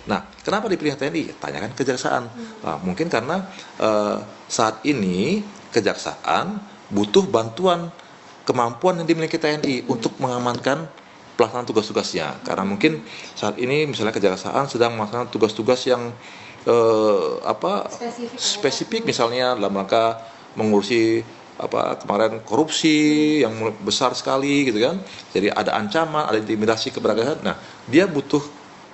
Nah, kenapa dipilih TNI? Tanyakan kejaksaan. Nah, mungkin karena saat ini kejaksaan butuh bantuan kemampuan yang dimiliki TNI untuk mengamankan pelaksanaan tugas-tugasnya. Karena mungkin saat ini misalnya kejaksaan sedang melaksanakan tugas-tugas yang spesifik misalnya dalam rangka mengurusi kemarin korupsi yang besar sekali gitu kan. Jadi ada ancaman, ada intimidasi keberadaan. Nah, dia butuh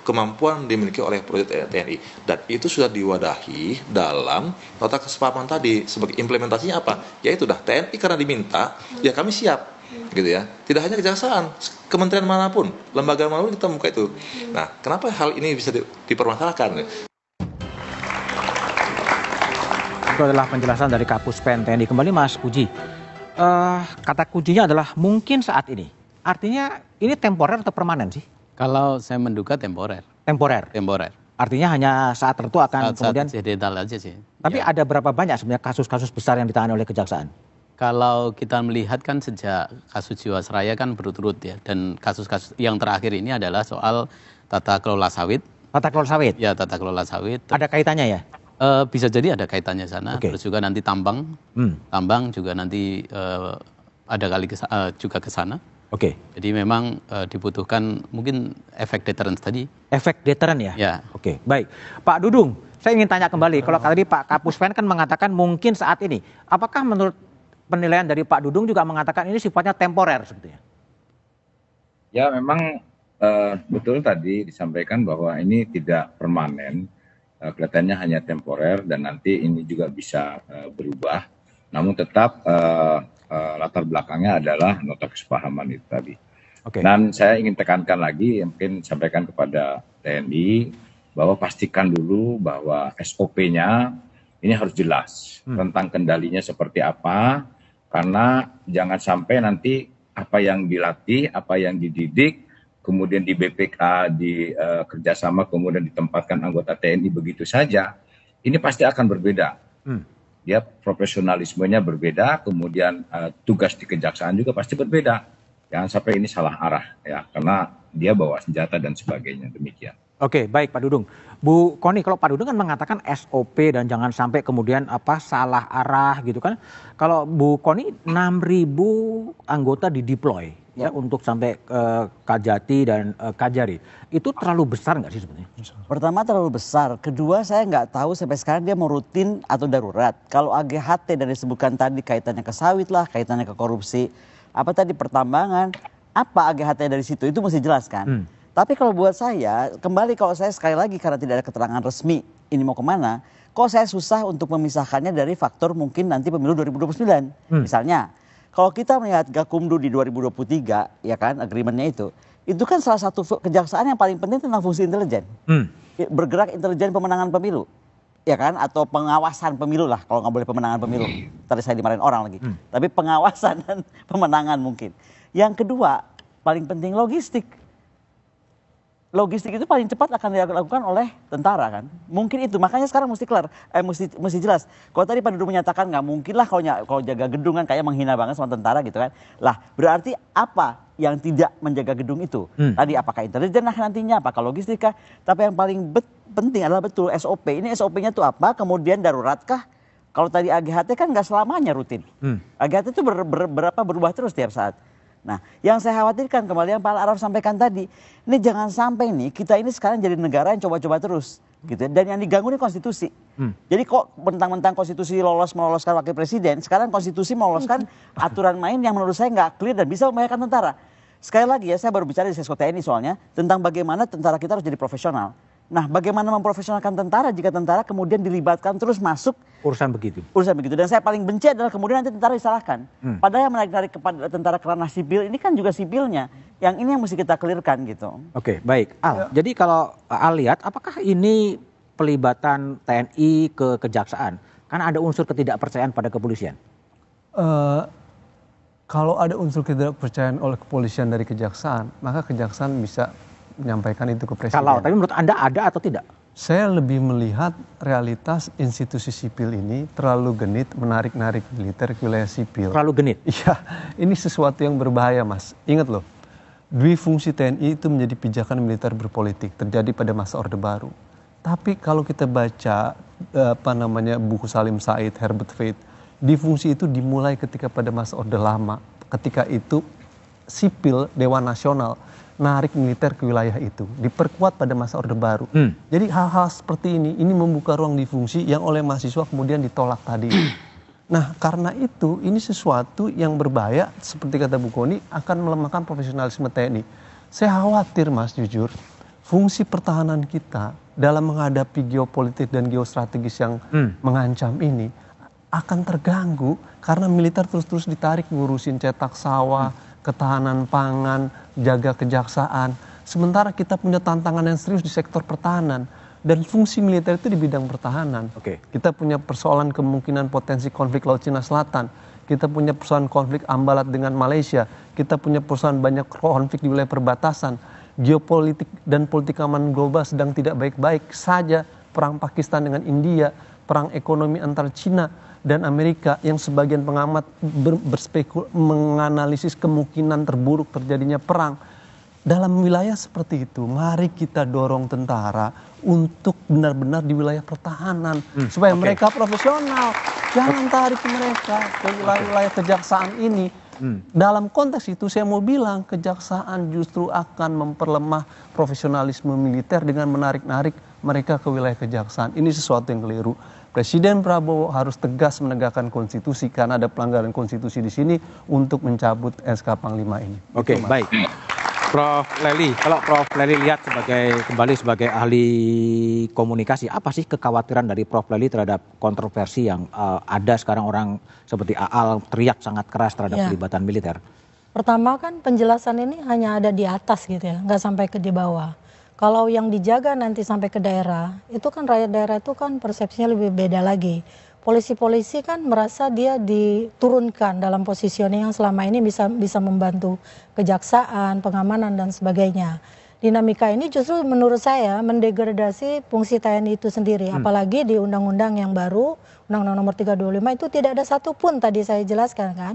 kemampuan dimiliki oleh proyek TNI dan itu sudah diwadahi dalam nota kesepahaman tadi. Sebagai implementasinya apa? Yaitu TNI karena diminta, ya kami siap gitu ya. Tidak hanya kejaksaan, kementerian manapun, lembaga manapun kita buka itu. Nah, kenapa hal ini bisa dipermasalahkan? Itu adalah penjelasan dari Kapus Pen TNI. Kembali Mas Puji, kata kuncinya adalah mungkin saat ini. Artinya ini temporer atau permanen sih? Kalau saya menduga temporer. Temporer. Artinya hanya saat tertentu akan kemudian. Saat aja sih. Tapi ada berapa banyak sebenarnya kasus-kasus besar yang ditangani oleh kejaksaan? Kalau kita melihat kan sejak kasus Jiwasraya kan berturut ya, dan kasus-kasus yang terakhir ini adalah soal tata kelola sawit. Tata kelola sawit? Ya, tata kelola sawit. Ada kaitannya ya? Bisa jadi ada kaitannya sana. Terus juga nanti tambang juga nanti ada kali juga ke sana. Jadi memang dibutuhkan mungkin efek deterrence tadi. Efek deterrence ya? Ya. Baik. Pak Dudung, saya ingin tanya kembali. Kalau tadi Pak Kapus Pen kan mengatakan mungkin saat ini. Apakah menurut penilaian dari Pak Dudung juga mengatakan ini sifatnya temporer sebetulnya? Ya memang betul tadi disampaikan bahwa ini tidak permanen. Kelihatannya hanya temporer dan nanti ini juga bisa berubah. Namun tetap latar belakangnya adalah nota kesepahaman itu tadi. Dan saya ingin tekankan lagi, mungkin sampaikan kepada TNI bahwa pastikan dulu bahwa SOP-nya ini harus jelas tentang kendalinya seperti apa, karena jangan sampai nanti apa yang dilatih, apa yang dididik, kemudian di BPK, di kerjasama, kemudian ditempatkan anggota TNI begitu saja, ini pasti akan berbeda. Dia profesionalismenya berbeda, kemudian tugas di kejaksaan juga pasti berbeda. Jangan sampai ini salah arah ya, karena dia bawa senjata dan sebagainya, demikian. Baik Pak Dudung. Bu Koni, kalau Pak Dudung kan mengatakan SOP dan jangan sampai kemudian salah arah gitu kan. Kalau Bu Koni 6.000 anggota dideploy ya untuk sampai Kajati dan Kajari. Itu terlalu besar nggak sih sebenarnya? Pertama terlalu besar. Kedua saya nggak tahu sampai sekarang dia mau rutin atau darurat. Kalau AGHT dan disebutkan tadi kaitannya ke sawit lah, kaitannya ke korupsi, apa tadi pertambangan, apa AGHT dari situ itu mesti jelaskan. Tapi kalau buat saya, kembali kalau saya sekali lagi karena tidak ada keterangan resmi ini mau kemana, kok saya susah untuk memisahkannya dari faktor mungkin nanti pemilu 2029. Misalnya, kalau kita melihat Gakumdu di 2023, ya kan, agreementnya itu kan salah satu kejaksaan yang paling penting tentang fungsi intelijen. Bergerak intelijen pemenangan pemilu, ya kan, atau pengawasan pemilu lah, kalau nggak boleh pemenangan pemilu. Tadi saya dimarahin orang lagi. Tapi pengawasan dan pemenangan mungkin. Yang kedua, paling penting logistik. Logistik itu paling cepat akan dilakukan oleh tentara kan, mungkin itu makanya sekarang mesti mesti jelas. Kalau tadi Pak Dudung menyatakan nggak mungkin lah kalau jaga gedung kan kayak menghina banget sama tentara gitu kan, lah berarti apa yang tidak menjaga gedung itu? Tadi apakah intelijen lah nantinya, apakah logistika? Tapi yang paling penting adalah betul SOP. Ini SOP-nya tuh apa? Kemudian daruratkah? Kalau tadi AGHT kan nggak selamanya rutin. AGHT itu berubah terus tiap saat. Nah, yang saya khawatirkan kembali yang Pak Araf sampaikan tadi, ini jangan sampai nih kita ini sekarang jadi negara yang coba-coba terus, gitu. Dan yang diganggu ini konstitusi. Jadi kok mentang-mentang konstitusi meloloskan wakil presiden, sekarang konstitusi meloloskan aturan main yang menurut saya nggak clear dan bisa membahayakan tentara. Sekali lagi ya, saya baru bicara di Sesko TNI soalnya tentang bagaimana tentara kita harus jadi profesional. Nah, bagaimana memprofesionalkan tentara jika tentara kemudian dilibatkan terus masuk urusan begitu. Dan saya paling benci adalah kemudian nanti tentara disalahkan. Padahal yang menarik kepada tentara ke ranah sipil ini kan juga sipilnya. Yang ini yang mesti kita clearkan gitu. Baik. Al, jadi kalau Al lihat, apakah ini pelibatan TNI ke kejaksaan? Karena ada unsur ketidakpercayaan pada kepolisian. Kalau ada unsur ketidakpercayaan oleh kepolisian dari kejaksaan, maka kejaksaan bisa menyampaikan itu ke presiden. Tapi menurut Anda ada atau tidak? Saya lebih melihat realitas institusi sipil ini terlalu genit menarik-narik militer ke wilayah sipil. Terlalu genit? Iya, ini sesuatu yang berbahaya Mas. Ingat loh, Duifungsi TNI itu menjadi pijakan militer berpolitik terjadi pada masa Orde Baru. Tapi kalau kita baca buku Salim Said, Herbert Feith, difungsi itu dimulai ketika pada masa Orde Lama. Ketika itu sipil Dewan Nasional narik militer ke wilayah itu, diperkuat pada masa Orde Baru. Jadi hal-hal seperti ini membuka ruang difungsi yang oleh mahasiswa kemudian ditolak tadi. Nah, karena itu ini sesuatu yang berbahaya, seperti kata Bu Kony, akan melemahkan profesionalisme TNI. Saya khawatir, Mas, jujur, fungsi pertahanan kita dalam menghadapi geopolitik dan geostrategis yang mengancam ini akan terganggu karena militer terus-terus ditarik ngurusin cetak sawah, ketahanan pangan, jaga kejaksaan. Sementara kita punya tantangan yang serius di sektor pertahanan. Dan fungsi militer itu di bidang pertahanan. Kita punya persoalan kemungkinan potensi konflik Laut Cina Selatan. Kita punya persoalan konflik Ambalat dengan Malaysia. Kita punya persoalan banyak konflik di wilayah perbatasan. Geopolitik dan politik keamanan global sedang tidak baik-baik saja. Perang Pakistan dengan India, perang ekonomi antara Cina dan Amerika yang sebagian pengamat menganalisis kemungkinan terburuk terjadinya perang. Dalam wilayah seperti itu, mari kita dorong tentara untuk benar-benar di wilayah pertahanan supaya mereka profesional. Jangan tarik mereka ke wilayah kejaksaan ini. Dalam konteks itu saya mau bilang kejaksaan justru akan memperlemah profesionalisme militer dengan menarik-narik mereka ke wilayah kejaksaan. Ini sesuatu yang keliru. Presiden Prabowo harus tegas menegakkan konstitusi karena ada pelanggaran konstitusi di sini untuk mencabut SK Panglima ini. Oke, baik. Prof. Lely, kalau Prof. Lely lihat kembali sebagai ahli komunikasi, apa sih kekhawatiran dari Prof. Lely terhadap kontroversi yang ada sekarang orang seperti Aal teriak sangat keras terhadap pelibatan militer? Pertama kan penjelasan ini hanya ada di atas gitu ya, nggak sampai ke di bawah. Kalau yang dijaga nanti sampai ke daerah, itu kan rakyat daerah itu kan persepsinya lebih beda lagi. Polisi-polisi kan merasa dia diturunkan dalam positioning yang selama ini bisa membantu kejaksaan, pengamanan dan sebagainya. Dinamika ini justru menurut saya mendegradasi fungsi TNI itu sendiri. Apalagi di undang-undang yang baru, Undang-Undang Nomor 325 itu tidak ada satupun tadi saya jelaskan kan.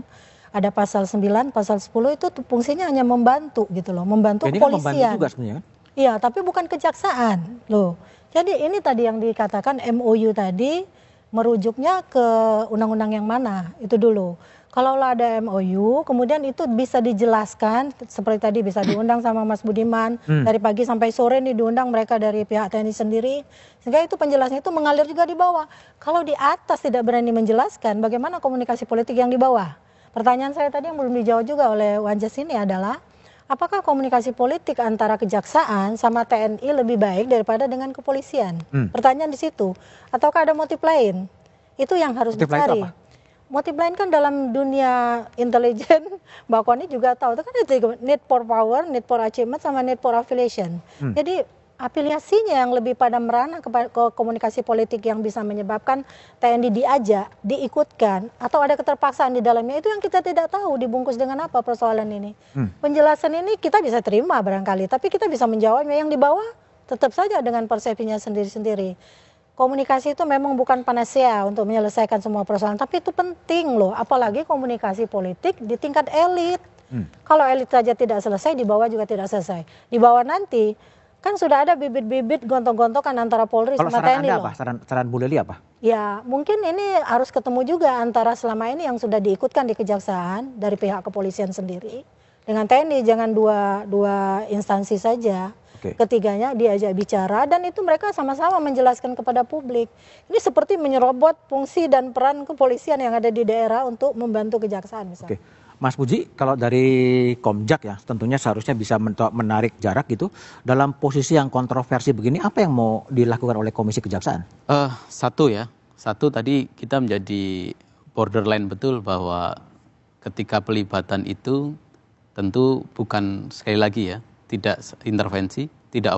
Ada pasal 9, pasal 10 itu fungsinya hanya membantu gitu loh, membantu kepolisian. Ini membantu juga sebenarnya kan? Iya, tapi bukan kejaksaan loh. Jadi ini tadi yang dikatakan MOU tadi merujuknya ke undang-undang yang mana itu dulu. Kalau ada MOU kemudian itu bisa dijelaskan seperti tadi bisa diundang sama Mas Budiman dari pagi sampai sore nih diundang mereka dari pihak TNI sendiri sehingga itu penjelasannya itu mengalir juga di bawah. Kalau di atas tidak berani menjelaskan bagaimana komunikasi politik yang di bawah. Pertanyaan saya tadi yang belum dijawab juga oleh Wanjas ini adalah apakah komunikasi politik antara kejaksaan sama TNI lebih baik daripada dengan kepolisian? Pertanyaan di situ. Ataukah ada motif lain? Itu yang harus dicari. Motif lain kan dalam dunia intelijen, Mbak Kony juga tahu. Itu kan need for power, need for achievement, sama need for affiliation. Jadi afiliasinya yang lebih pada merana ke komunikasi politik yang bisa menyebabkan TNI diajak, diikutkan, atau ada keterpaksaan di dalamnya, itu yang kita tidak tahu dibungkus dengan apa persoalan ini. Penjelasan ini kita bisa terima barangkali, tapi kita bisa menjawabnya yang di bawah tetap saja dengan persepsinya sendiri-sendiri. Komunikasi itu memang bukan panacea untuk menyelesaikan semua persoalan, tapi itu penting loh, apalagi komunikasi politik di tingkat elit. Kalau elit saja tidak selesai, di bawah juga tidak selesai. Di bawah nanti kan sudah ada bibit-bibit gontok-gontokan antara Polri sama TNI loh. Saran Bu Lely apa? Ya mungkin ini harus ketemu juga antara selama ini yang sudah diikutkan di kejaksaan dari pihak kepolisian sendiri dengan TNI, jangan dua instansi saja. Ketiganya diajak bicara dan itu mereka sama-sama menjelaskan kepada publik. Ini seperti menyerobot fungsi dan peran kepolisian yang ada di daerah untuk membantu kejaksaan misalnya. Mas Puji, kalau dari Komjak ya tentunya seharusnya bisa menarik jarak gitu. Dalam posisi yang kontroversi begini, apa yang mau dilakukan oleh Komisi Kejaksaan? Satu tadi kita menjadi borderline betul bahwa ketika pelibatan itu tentu bukan sekali lagi ya, tidak intervensi, tidak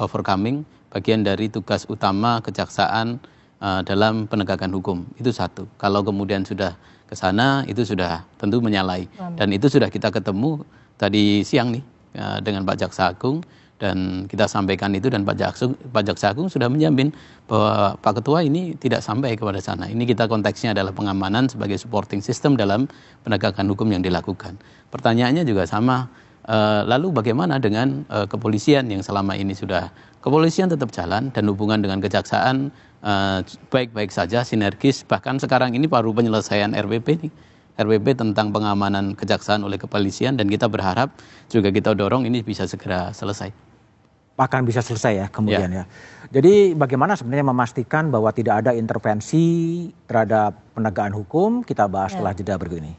overcoming, bagian dari tugas utama kejaksaan dalam penegakan hukum. Itu satu. Kalau kemudian sudah ke sana itu sudah tentu menyalahi. Dan itu sudah kita ketemu tadi siang nih dengan Pak Jaksa Agung dan kita sampaikan itu dan Pak Jaksa Agung sudah menjamin bahwa Pak Ketua ini tidak sampai kepada sana. Ini kita konteksnya adalah pengamanan sebagai supporting system dalam penegakan hukum yang dilakukan. Pertanyaannya juga sama, Lalu bagaimana dengan kepolisian yang selama ini sudah kepolisian tetap jalan dan hubungan dengan kejaksaan baik-baik saja, sinergis. Bahkan sekarang ini baru penyelesaian RPP nih. RPP tentang pengamanan kejaksaan oleh kepolisian, dan kita berharap juga kita dorong ini bisa segera selesai. Akan bisa selesai ya kemudian ya. Jadi bagaimana sebenarnya memastikan bahwa tidak ada intervensi terhadap penegakan hukum, kita bahas setelah jeda berikut ini.